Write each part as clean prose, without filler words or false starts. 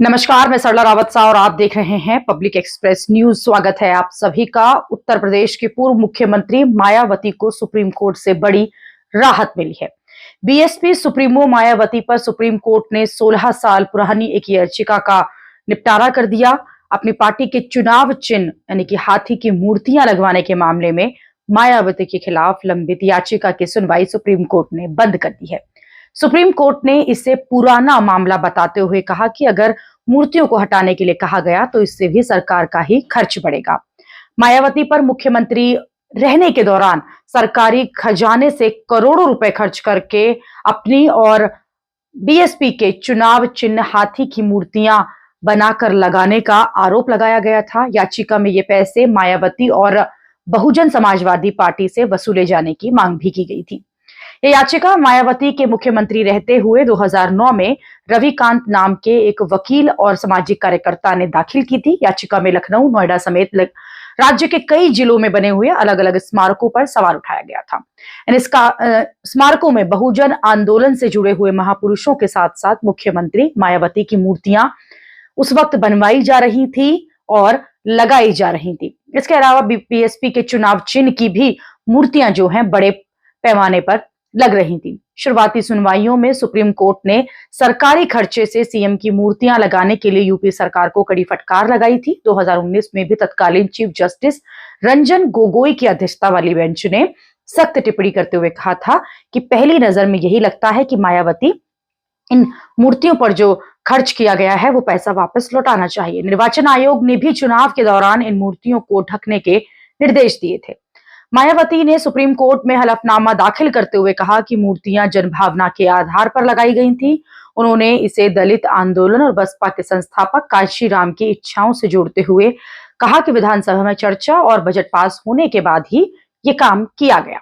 नमस्कार, मैं सरला रावत सा और आप देख रहे हैं पब्लिक एक्सप्रेस न्यूज। स्वागत है आप सभी का। उत्तर प्रदेश की पूर्व मुख्यमंत्री मायावती को सुप्रीम कोर्ट से बड़ी राहत मिली है। बीएसपी सुप्रीमो मायावती पर सुप्रीम कोर्ट ने 16 साल पुरानी एक याचिका का निपटारा कर दिया। अपनी पार्टी के चुनाव चिन्ह यानी कि हाथी की मूर्तियां लगवाने के मामले में मायावती के खिलाफ लंबित याचिका की सुनवाई सुप्रीम कोर्ट ने बंद कर दी है। सुप्रीम कोर्ट ने इसे पुराना मामला बताते हुए कहा कि अगर मूर्तियों को हटाने के लिए कहा गया तो इससे भी सरकार का ही खर्च बढ़ेगा। मायावती पर मुख्यमंत्री रहने के दौरान सरकारी खजाने से करोड़ों रुपए खर्च करके अपनी और बीएसपी के चुनाव चिन्ह हाथी की मूर्तियां बनाकर लगाने का आरोप लगाया गया था। याचिका में ये पैसे मायावती और बहुजन समाजवादी पार्टी से वसूले जाने की मांग भी की गई थी। यह याचिका मायावती के मुख्यमंत्री रहते हुए 2009 में रविकांत नाम के एक वकील और सामाजिक कार्यकर्ता ने दाखिल की थी। याचिका में लखनऊ, नोएडा समेत राज्य के कई जिलों में बने हुए अलग अलग स्मारकों पर सवाल उठाया गया था। इन स्मारकों में बहुजन आंदोलन से जुड़े हुए महापुरुषों के साथ साथ मुख्यमंत्री मायावती की मूर्तियां उस वक्त बनवाई जा रही थी और लगाई जा रही थी। इसके अलावा बीएसपी के चुनाव चिन्ह की भी मूर्तियां जो हैं बड़े पैमाने पर लग रही थी। शुरुआती सुनवाइयों में सुप्रीम कोर्ट ने सरकारी खर्चे से सीएम की मूर्तियां लगाने के लिए यूपी सरकार को कड़ी फटकार लगाई थी। 2019 में भी तत्कालीन चीफ जस्टिस रंजन गोगोई की अध्यक्षता वाली बेंच ने सख्त टिप्पणी करते हुए कहा था कि पहली नजर में यही लगता है कि मायावती इन मूर्तियों पर जो खर्च किया गया है वो पैसा वापस लौटाना चाहिए। निर्वाचन आयोग ने भी चुनाव के दौरान इन मूर्तियों को ढकने के निर्देश दिए थे। मायावती ने सुप्रीम कोर्ट में हलफनामा दाखिल करते हुए कहा कि मूर्तियां जनभावना के आधार पर लगाई गई थी। उन्होंने इसे दलित आंदोलन और बसपा के संस्थापक कांशीराम की इच्छाओं से जोड़ते हुए कहा कि विधानसभा में चर्चा और बजट पास होने के बाद ही ये काम किया गया।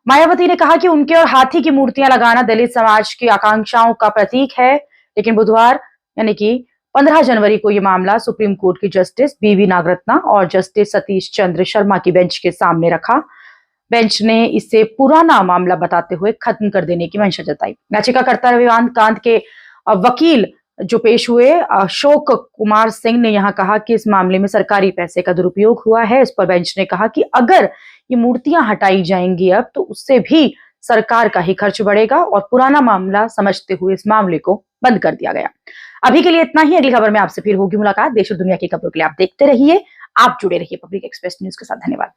मायावती ने कहा कि उनके और हाथी की मूर्तियां लगाना दलित समाज की आकांक्षाओं का प्रतीक है, लेकिन बुधवार यानी कि 15 जनवरी को यह मामला सुप्रीम कोर्ट की जस्टिस बीवी नागरत्ना और जस्टिस सतीश चंद्र शर्मा की बेंच के सामने रखा। बेंच ने इसे पुराना मामला बताते हुए खत्म कर देने की मंशा जताई। याचिकाकर्ता रविकांत के वकील जो पेश हुए अशोक कुमार सिंह ने यहां कहा कि इस मामले में सरकारी पैसे का दुरुपयोग हुआ है। इस पर बेंच ने कहा कि अगर ये मूर्तियां हटाई जाएंगी अब तो उससे भी सरकार का ही खर्च बढ़ेगा और पुराना मामला समझते हुए इस मामले को बंद कर दिया गया। अभी के लिए इतना ही। अगली खबर में आपसे फिर होगी मुलाकात। देश और दुनिया की खबरों के लिए आप देखते रहिए, आप जुड़े रहिए पब्लिक एक्सप्रेस न्यूज के साथ। धन्यवाद।